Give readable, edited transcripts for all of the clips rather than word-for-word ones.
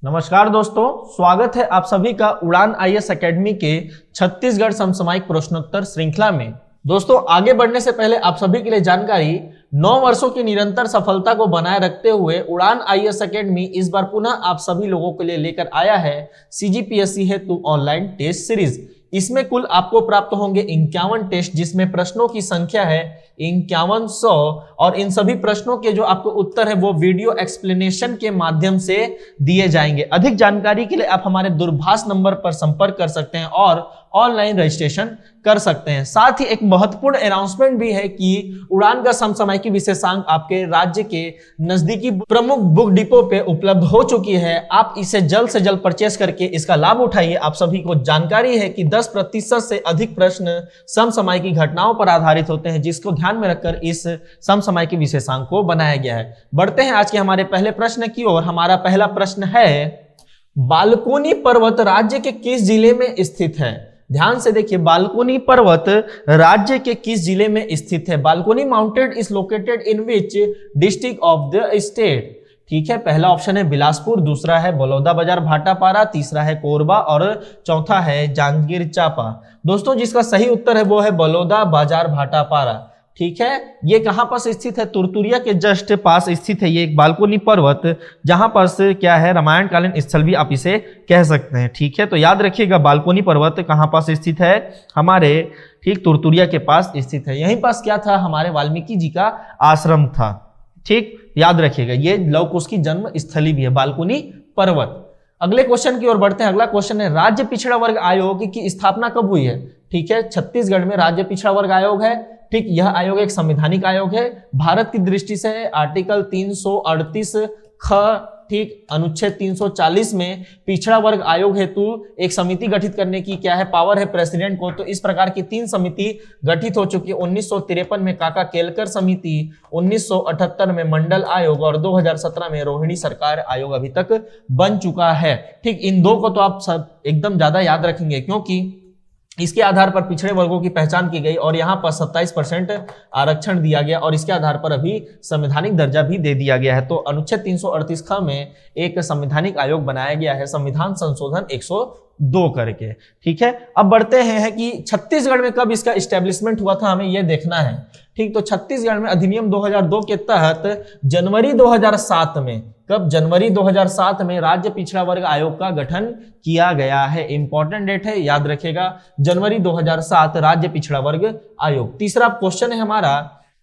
नमस्कार दोस्तों, स्वागत है आप सभी का उड़ान आईएएस एकेडमी के छत्तीसगढ़ समसामयिक प्रश्नोत्तर श्रृंखला में। दोस्तों, आगे बढ़ने से पहले आप सभी के लिए जानकारी, 9 वर्षों की निरंतर सफलता को बनाए रखते हुए उड़ान आईएएस एकेडमी इस बार पुनः आप सभी लोगों के लिए लेकर आया है सीजीपीएससी हेतु ऑनलाइन टेस्ट सीरीज। इसमें कुल आपको प्राप्त होंगे 51 टेस्ट, जिसमें प्रश्नों की संख्या है 5100 और इन सभी प्रश्नों के जो आपको उत्तर है वो वीडियो एक्सप्लेनेशन के माध्यम से दिए जाएंगे। अधिक जानकारी के लिए आप हमारे दूरभाष नंबर पर संपर्क कर सकते हैं और ऑनलाइन रजिस्ट्रेशन कर सकते हैं। साथ ही एक महत्वपूर्ण अनाउंसमेंट भी है कि उड़ान का समसामयिकी विशेषांक आपके राज्य के नजदीकी प्रमुख बुक डिपो पे उपलब्ध हो चुकी है। आप इसे जल्द से जल्द परचेस करके इसका लाभ उठाइए। आप सभी को जानकारी है कि 10% से अधिक प्रश्न समसामयिकी घटनाओं पर आधारित होते हैं, जिसको ध्यान में रखकर इस समसामयिकी विशेषांक को बनाया गया है। बढ़ते हैं आज के हमारे पहले प्रश्न की ओर। हमारा पहला प्रश्न है, बालकोनी पर्वत राज्य के किस जिले में स्थित है? ध्यान से देखिए, बालकोनी पर्वत राज्य के किस जिले में स्थित है? Balcony mountain is located in which district of the state? ठीक है, पहला ऑप्शन है बिलासपुर, दूसरा है बलौदाबाजार भाटापारा, तीसरा है कोरबा और चौथा है जांजगीर चांपा। दोस्तों, जिसका सही उत्तर है वो है बलौदाबाजार भाटापारा। ठीक है, ये कहां पर स्थित है? तुरतुरिया के जस्ट पास स्थित है ये एक बालकोनी पर्वत, जहां पर से क्या है, रामायण कालीन स्थल भी आप इसे कह सकते हैं। ठीक है, तो याद रखिएगा बालकोनी पर्वत कहां पास स्थित है? हमारे ठीक तुरतुरिया के पास स्थित है। यहीं पास क्या था? हमारे वाल्मीकि जी का आश्रम था। ठीक, याद रखिएगा, ये लव कुश की जन्म स्थली भी है बालकोनी पर्वत। अगले क्वेश्चन की ओर बढ़ते हैं। अगला क्वेश्चन है, राज्य पिछड़ा वर्ग आयोग की स्थापना कब हुई है? ठीक है, छत्तीसगढ़ में राज्य पिछड़ा वर्ग आयोग है। ठीक, यह आयोग एक संवैधानिक आयोग है। भारत की दृष्टि से आर्टिकल 338 ख ठीक अनुच्छेद 340 में पिछड़ा वर्ग आयोग हेतु एक समिति गठित करने की क्या है, पावर है प्रेसिडेंट को। तो इस प्रकार की 3 समिति गठित हो चुकी है। 1953 में काका केलकर समिति, 1978 में मंडल आयोग और 2017 में रोहिणी सरकार आयोग अभी तक बन चुका है। ठीक, इन दो को तो आप सब एकदम ज्यादा याद रखेंगे, क्योंकि इसके आधार पर पिछड़े वर्गों की पहचान की गई और यहाँ पर 27% आरक्षण दिया गया और इसके आधार पर अभी संवैधानिक दर्जा भी दे दिया गया है। तो अनुच्छेद 338 ख में एक संवैधानिक आयोग बनाया गया है, संविधान संशोधन 102 करके। ठीक है, अब बढ़ते हैं कि छत्तीसगढ़ में कब इसका इस्टेब्लिशमेंट हुआ था, हमें यह देखना है। ठीक, तो छत्तीसगढ़ में अधिनियम 2002 के तहत जनवरी 2007 में, कब? जनवरी 2007 में राज्य पिछड़ा वर्ग आयोग का गठन किया गया है। इंपॉर्टेंट डेट है, याद रखेगा, जनवरी 2007 राज्य पिछड़ा वर्ग आयोग। तीसरा क्वेश्चन है हमारा,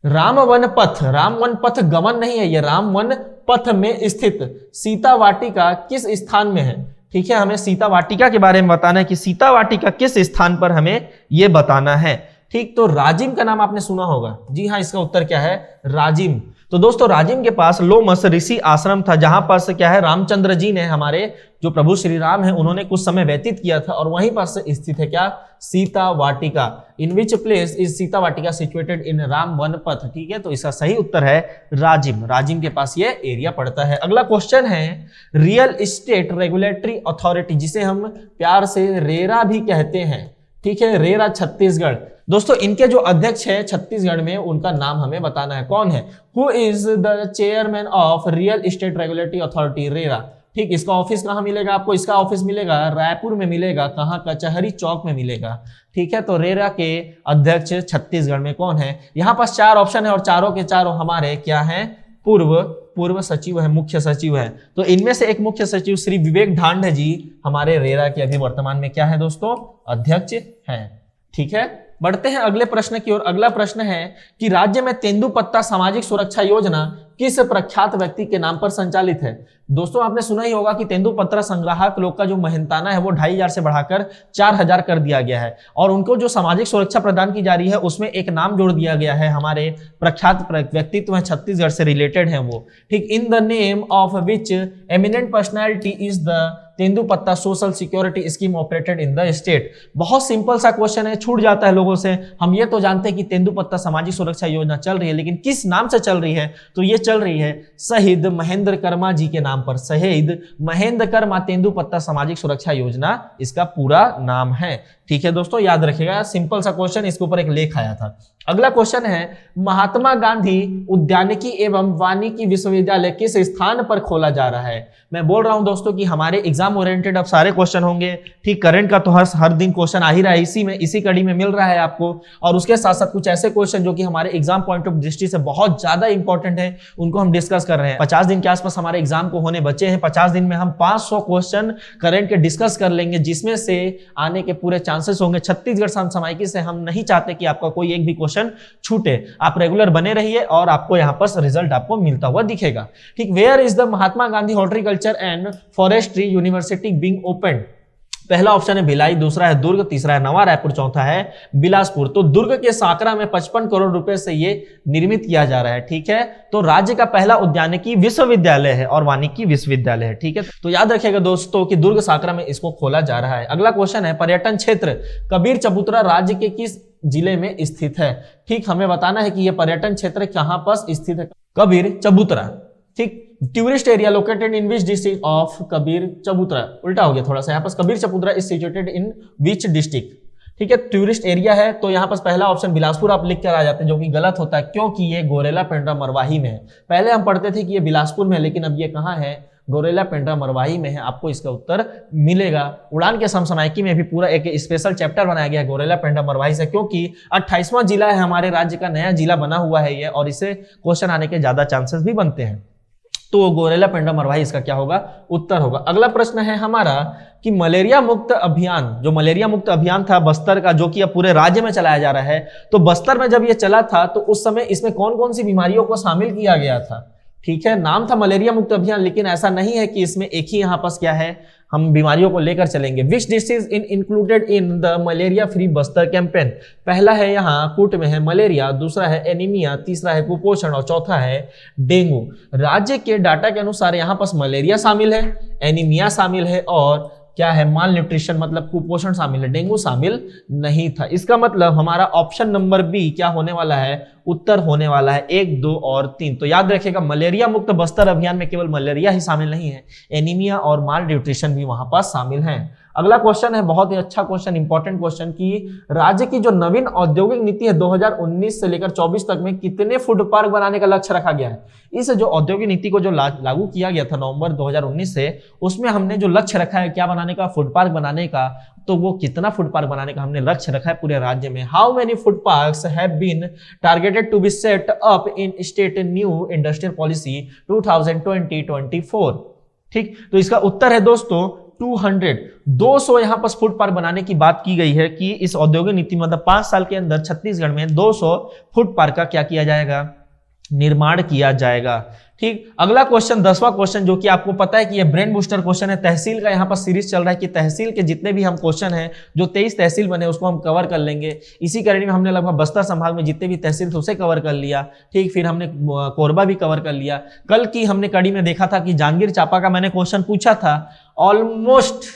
राम वन पथ, राम वन पथ गमन नहीं है, यह राम वन पथ में स्थित सीता वाटिका किस स्थान में है? ठीक है, हमें सीता वाटिका के बारे में बताना है कि सीता वाटिका किस स्थान पर, हमें यह बताना है। ठीक, तो राजिम का नाम आपने सुना होगा। जी हाँ, इसका उत्तर क्या है? राजिम। तो दोस्तों, राजिम के पास लोमस ऋषि आश्रम था, जहां पर से क्या है, रामचंद्र जी ने, हमारे जो प्रभु श्री राम है, उन्होंने कुछ समय व्यतीत किया था और वहीं पर से स्थित है क्या? Sita Vatika. In which place is Sita Vatika situated in Ram Van Path? ठीक है, तो इसका सही उत्तर है राजिम। राजिम के पास ये एरिया पड़ता है। अगला क्वेश्चन है, रियल एस्टेट रेगुलेटरी अथॉरिटी, जिसे हम प्यार से रेरा भी कहते हैं। ठीक है, रेरा छत्तीसगढ़। दोस्तों, इनके जो अध्यक्ष है छत्तीसगढ़ में, उनका नाम हमें बताना है, कौन है? Who is the chairman of real estate regulatory authority, RERA? ठीक, इसका ऑफिस कहाँ मिलेगा आपको? इसका ऑफिस मिलेगा रायपुर में मिलेगा। कहाँ? कचहरी चौक में मिलेगा। ठीक है, तो रेरा के अध्यक्ष छत्तीसगढ़ में कौन है? यहाँ पास 4 ऑप्शन है और चारों के चारों हमारे क्या है? पूर्व सचिव है, मुख्य सचिव है। तो इनमें से एक मुख्य सचिव श्री विवेक ढांड जी हमारे रेरा के अभी वर्तमान में क्या है दोस्तों? अध्यक्ष हैं। ठीक है, बढ़ते हैं अगले प्रश्न की ओर। अगला प्रश्न है कि राज्य में तेंदुपत्ता सामाजिक सुरक्षा योजना किस प्रख्यात व्यक्ति के नाम पर संचालित है? दोस्तों, आपने सुना ही होगा कि तेंदुपत्ता संग्राहक लोग का जो मेहनताना है वो 2500 से बढ़ाकर 4000 कर दिया गया है और उनको जो सामाजिक सुरक्षा प्रदान की जा रही है उसमें एक नाम जोड़ दिया गया है, हमारे प्रख्यात व्यक्तित्व है छत्तीसगढ़ से रिलेटेड है वो। ठीक, in the name of which eminent personality is the tendupatta social security scheme operated in the state? बहुत सिंपल सा क्वेश्चन है, छूट जाता है लोगों से। हम ये तो जानते हैं कि तेंदुपत्ता सामाजिक सुरक्षा योजना चल रही है, लेकिन किस नाम से चल रही है? तो ये चल रही है शहीद महेंद्र कर्मा जी के नाम पर। शहीद महेंद्र कर्मा तेंदुपत्ता सामाजिक सुरक्षा योजना इसका पूरा नाम है। ठीक है दोस्तों, याद रखिएगा, सिंपल सा क्वेश्चन, इसके ऊपर एक लेख आया था। अगला क्वेश्चन है, महात्मा गांधी उद्यानिकी एवं वानिकी विश्वविद्यालय किस स्थान पर खोला जा रहा है? मैं बोल रहा हूं दोस्तों कि हमारे एग्जाम ओरिएंटेड अब सारे क्वेश्चन होंगे, ठीक, करंट का तो हर दिन क्वेश्चन आ ही रहा है, इसी कड़ी में मिल रहा है आपको, और उसके साथ साथ कुछ ऐसे क्वेश्चन जो कि हमारे एग्जाम पॉइंट ऑफ दृष्टि से बहुत ज्यादा इंपॉर्टेंट है, उनको हम डिस्कस कर रहे हैं। 50 दिन के आसपास हमारे एग्जाम को होने बचे हैं, 50 दिन में हम 500 क्वेश्चन करंट के डिस्कस कर लेंगे, जिसमें से आने के पूरे चांसेस होंगे। छत्तीसगढ़ समसामयिकी से हम नहीं चाहते कि आपका कोई एक भी क्वेश्चन छूटे, आप रेगुलर बने रहिए और आपको यहाँ पर रिजल्ट आपको मिलता हुआ दिखेगा। ठीक, where is the Mahatma Gandhi horticulture and forestry university being open? पहला ऑप्शन है भिलाई, दूसरा है दुर्ग, तीसरा है नवा रायपुर, चौथा है बिलासपुर। तो दुर्ग के सांकरा में 55 करोड़ रुपए से ये निर्मित किया जा रहा है। ठीक है, तो राज्य का पहला उद्यानिकी विश्वविद्यालय है और वानिकी विश्वविद्यालय है। ठीक है, तो याद रखिएगा दोस्तों कि दुर्ग सांकरा में इसको खोला जा रहा है। अगला क्वेश्चन है, पर्यटन क्षेत्र कबीर चबूतरा राज्य के किस जिले में स्थित है? ठीक, हमें बताना है कि यह पर्यटन क्षेत्र कहां पर स्थित है। कबीर चबूतरा, ठीक, tourist area located in which district of Kabir चबूतरा, उल्टा हो गया थोड़ा सा, यहाँ पर कबीर चबूतरा is situated in which district? ठीक है, टूरिस्ट एरिया है, तो यहाँ पर पहला ऑप्शन बिलासपुर आप लिख कर आ जाते हैं, जो कि गलत होता है, क्योंकि ये गोरेला पेंड्रा मरवाही में है। पहले हम पढ़ते थे कि ये बिलासपुर में है, लेकिन अब ये कहाँ है? गोरेला पेंड्रा मरवाही में है। आपको इसका उत्तर मिलेगा। उड़ान के समसामयिकी में भी पूरा एक स्पेशल चैप्टर बनाया गया है गोरेला पेंड्रा मरवाही से, क्योंकि 28वां जिला है हमारे राज्य का, नया जिला बना हुआ है ये, और इससे क्वेश्चन आने के ज्यादा चांसेस भी बनते हैं। तो गोरेला पेंड्रा मरवाही इसका क्या होगा? उत्तर होगा। अगला प्रश्न है हमारा कि मलेरिया मुक्त अभियान, जो मलेरिया मुक्त अभियान था बस्तर का, जो कि अब पूरे राज्य में चलाया जा रहा है, तो बस्तर में जब ये चला था तो उस समय इसमें कौन कौन सी बीमारियों को शामिल किया गया था? ठीक है, नाम था मलेरिया मुक्त अभियान, लेकिन ऐसा नहीं है कि इसमें एक ही यहाँ पास क्या है, हम बीमारियों को लेकर चलेंगे। Which disease in included in the malaria free Bastar campaign? पहला है यहाँ कूट में है मलेरिया, दूसरा है एनीमिया, तीसरा है कुपोषण और चौथा है डेंगू। राज्य के डाटा के अनुसार यहाँ पास मलेरिया शामिल है, एनीमिया शामिल है और क्या है, माल न्यूट्रिशन मतलब कुपोषण शामिल है, डेंगू शामिल नहीं था। इसका मतलब हमारा ऑप्शन नंबर बी क्या होने वाला है? उत्तर होने वाला है 1, 2 और 3। तो याद रखिएगा, मलेरिया मुक्त बस्तर अभियान में केवल मलेरिया ही शामिल नहीं है, एनीमिया और माल न्यूट्रिशन भी वहां पास शामिल है। अगला क्वेश्चन है, बहुत ही अच्छा क्वेश्चन, इंपॉर्टेंट क्वेश्चन, कि राज्य की जो नवीन औद्योगिक नीति है 2019 से लेकर 24 तक में कितने फूड पार्क बनाने का लक्ष्य रखा गया है? इस जो औद्योगिक नीति को जो लागू किया गया था नवंबर 2019 से, उसमें हमने जो लक्ष्य रखा है क्या बनाने का? फूड पार्क बनाने का। तो वो कितना फूड पार्क बनाने का हमने लक्ष्य रखा है पूरे राज्य में? How many food parks have been targeted to be set up in state new industrial policy 2020-24? ठीक, तो इसका उत्तर है दोस्तों 200 यहां पर फूड पार्क बनाने की बात की गई है कि इस औद्योगिक नीति मतलब 5 साल के अंदर छत्तीसगढ़ में 200 फूड पार्क का क्या किया जाएगा? निर्माण किया जाएगा। ठीक, अगला क्वेश्चन 10वां क्वेश्चन, जो कि आपको पता है कि ये ब्रेन बूस्टर क्वेश्चन है। तहसील का यहाँ पर सीरीज चल रहा है कि तहसील के जितने भी हम क्वेश्चन हैं, जो 23 तहसील बने उसको हम कवर कर लेंगे। इसी कड़ी में हमने लगभग बस्तर संभाग में जितने भी तहसील थे उसे कवर कर लिया। ठीक, फिर हमने कोरबा भी कवर कर लिया। कल की हमने कड़ी में देखा था कि जांजगीर चांपा का मैंने क्वेश्चन पूछा था, ऑलमोस्ट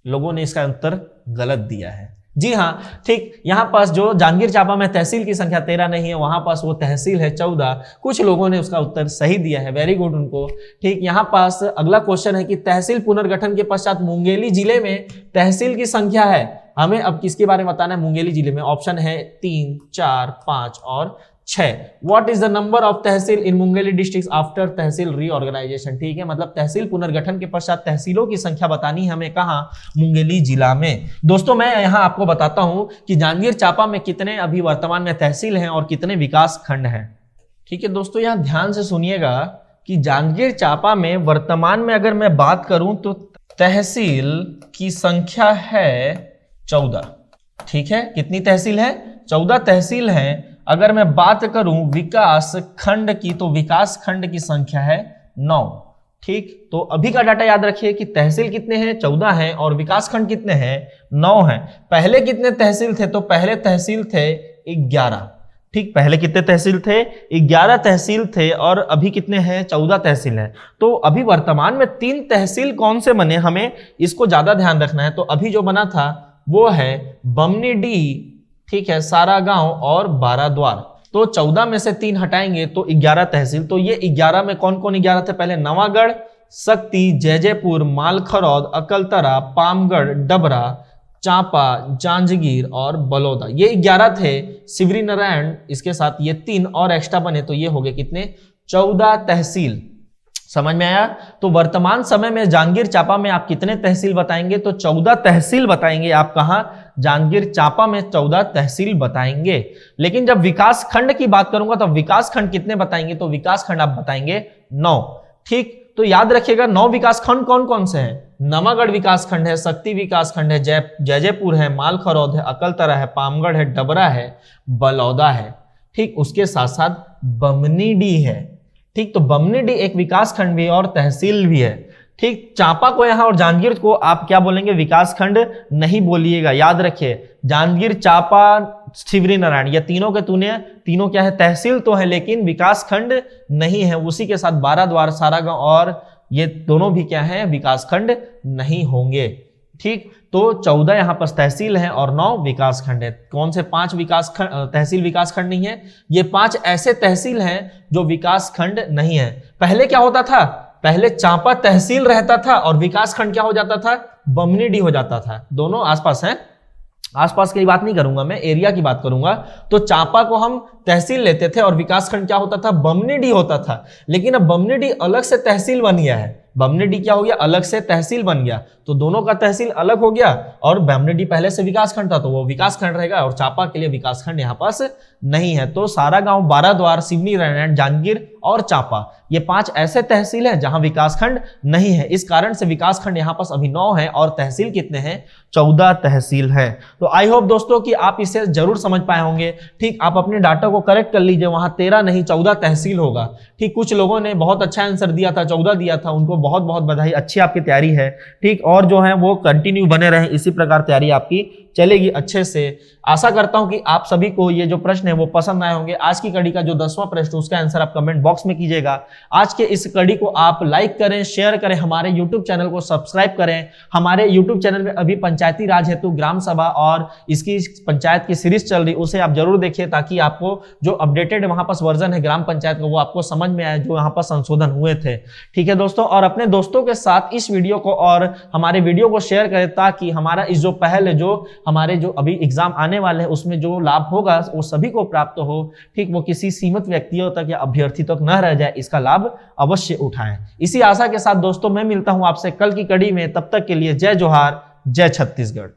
लोगों ने इसका उत्तर गलत दिया है। जी हाँ, ठीक, यहां पास जो जांजगीर चांपा में तहसील की संख्या 13 नहीं है, वहां पास वो तहसील है 14। कुछ लोगों ने उसका उत्तर सही दिया है, वेरी गुड उनको। ठीक, यहां पास अगला क्वेश्चन है कि तहसील पुनर्गठन के पश्चात मुंगेली जिले में तहसील की संख्या है, हमें अब किसके बारे में बताना है? मुंगेली जिले में ऑप्शन है 3, 4, 5 और 6। What is the number of tehsil in Mungeli district after tehsil reorganisation? ठीक है, मतलब तहसील पुनर्गठन के पश्चात तहसीलों की संख्या बतानी है हमें, कहां? मुंगेली जिला में। दोस्तों मैं यहां आपको बताता हूं कि जांजगीर चांपा में कितने अभी वर्तमान में तहसील हैं और कितने विकास खंड हैं। ठीक है दोस्तों, यहां ध्यान से सुनिएगा कि जांजगीर चांपा में वर्तमान में अगर मैं बात करूं तो तहसील की संख्या है 14। ठीक है, कितनी तहसील है? 14 तहसील है। अगर मैं बात करूं विकास खंड की, तो विकास खंड की संख्या है 9। ठीक, तो अभी का डाटा याद रखिए कि तहसील कितने हैं? 14 हैं, और विकास खंड कितने हैं? 9 हैं। पहले कितने तहसील थे? तो पहले तहसील थे 11। ठीक, पहले कितने तहसील थे? 11 तहसील थे, और अभी कितने हैं? 14 तहसील हैं। तो अभी वर्तमान में 3 तहसील कौन से बने, हमें इसको ज्यादा ध्यान रखना है। तो अभी जो बना था वो है बमनीडीह, ठीक है, सारागांव और बाराद्वार। तो 14 में से 3 हटाएंगे तो 11 तहसील। तो ये 11 में कौन कौन 11 थे? पहले नवागढ़, शक्ति, जैजैपुर, मालखरौद, अकलतरा, पामगढ़, डबरा, चांपा, जांजगीर और बलौदा, ये 11 थे। शिवरी नारायण इसके साथ ये 3 और एक्स्ट्रा बने तो ये हो गए कितने, 14 तहसील। समझ में आया। तो वर्तमान समय में जांजगीर चांपा में आप कितने तहसील बताएंगे, तो 14 तहसील बताएंगे आप। कहां, जांजगीर चांपा में 14 तहसील बताएंगे। लेकिन जब विकास खंड की बात करूंगा तो विकास खंड कितने बताएंगे, तो विकास खंड आप बताएंगे 9। ठीक, तो याद रखिएगा 9 विकास खंड कौन कौन से हैं, नवागढ़ विकास खंड है, शक्ति विकास खंड है, जयजयपुर है, मालखरौद है, अकलतरा है, पामगढ़ है, डबरा है, बलौदा है। ठीक, उसके साथ साथ बमनीडी है। ठीक, तो बमनीडी एक विकास खंड भी है और तहसील भी है। ठीक, चांपा को यहां और जांजगीर को आप क्या बोलेंगे, विकास खंड नहीं बोलिएगा। याद रखिए जांजगीर, चांपा, शिवरी नारायण, ये तीनों के तीनों क्या है, तहसील तो है लेकिन विकास खंड नहीं है। उसी के साथ बाराद्वार, सारागांव और ये दोनों भी क्या है, विकास खंड नहीं होंगे। ठीक, तो 14 यहां पर तहसील है और 9 विकास खंड है। कौन से 5 विकास खंड, तहसील विकास खंड नहीं है, ये 5 ऐसे तहसील हैं जो विकास खंड नहीं है। पहले क्या होता था, पहले चांपा तहसील रहता था और विकास खंड क्या हो जाता था, बमनीडी हो जाता था। दोनों आसपास हैं, आसपास की बात नहीं करूंगा मैं, एरिया की बात करूंगा। तो चांपा को हम तहसील लेते थे और विकास खंड क्या होता था, बमनीडी होता था। लेकिन अब बमनीडी अलग से तहसील बन गया है, बमनीडी क्या हो गया, अलग से तहसील बन गया। तो दोनों का तहसील अलग हो गया और बमनीडी पहले से विकास खंड था तो वो विकास खंड रहेगा और चांपा के लिए विकास खंड यहाँ पास नहीं है। तो सारागांव, बाराद्वार, शिवरी नारायण, जांजगीर और चांपा, ये 5 ऐसे तहसील हैं जहां विकास खंड नहीं है। इस कारण से विकास खंड यहाँ पास अभी 9 है और तहसील कितने हैं, 14 तहसील है। तो आई होप दोस्तों कि आप इसे जरूर समझ पाए होंगे। ठीक, आप अपने डाटा को करेक्ट कर लीजिए, वहां 13 नहीं 14 तहसील होगा। ठीक, कुछ लोगों ने बहुत अच्छा आंसर दिया था, 14 दिया था, उनको बहुत बहुत बधाई, अच्छी आपकी तैयारी है। ठीक, और जो है वो कंटिन्यू बने रहे, इसी प्रकार तैयारी आपकी चलेगी अच्छे से। आशा करता हूं कि आप सभी को ये जो प्रश्न है वो पसंद आए होंगे। आज की कड़ी का जो 10वां प्रश्न उसका आंसर आप कमेंट बॉक्स में कीजिएगा। आज के इस कड़ी को आप लाइक करें, शेयर करें, हमारे यूट्यूब चैनल को सब्सक्राइब करें। हमारे यूट्यूब चैनल में अभी पंचायती राज हेतु ग्राम सभा और इसकी पंचायत की सीरीज चल रही, उसे आप जरूर देखिए ताकि आपको जो अपडेटेड वहां पर वर्जन है ग्राम पंचायत का वो आपको समझ में आए, जो यहाँ पर संशोधन हुए थे। ठीक है दोस्तों, और अपने दोस्तों के साथ इस वीडियो को और हमारे वीडियो को शेयर करें ताकि हमारा इस जो पहल है, जो हमारे जो अभी एग्जाम आने वाले हैं उसमें जो लाभ होगा वो सभी को प्राप्त हो। ठीक, वो किसी सीमित व्यक्तियों तक या अभ्यर्थी तक न रह जाए, इसका लाभ अवश्य उठाएं। इसी आशा के साथ दोस्तों मैं मिलता हूं आपसे कल की कड़ी में। तब तक के लिए जय जोहार, जय छत्तीसगढ़।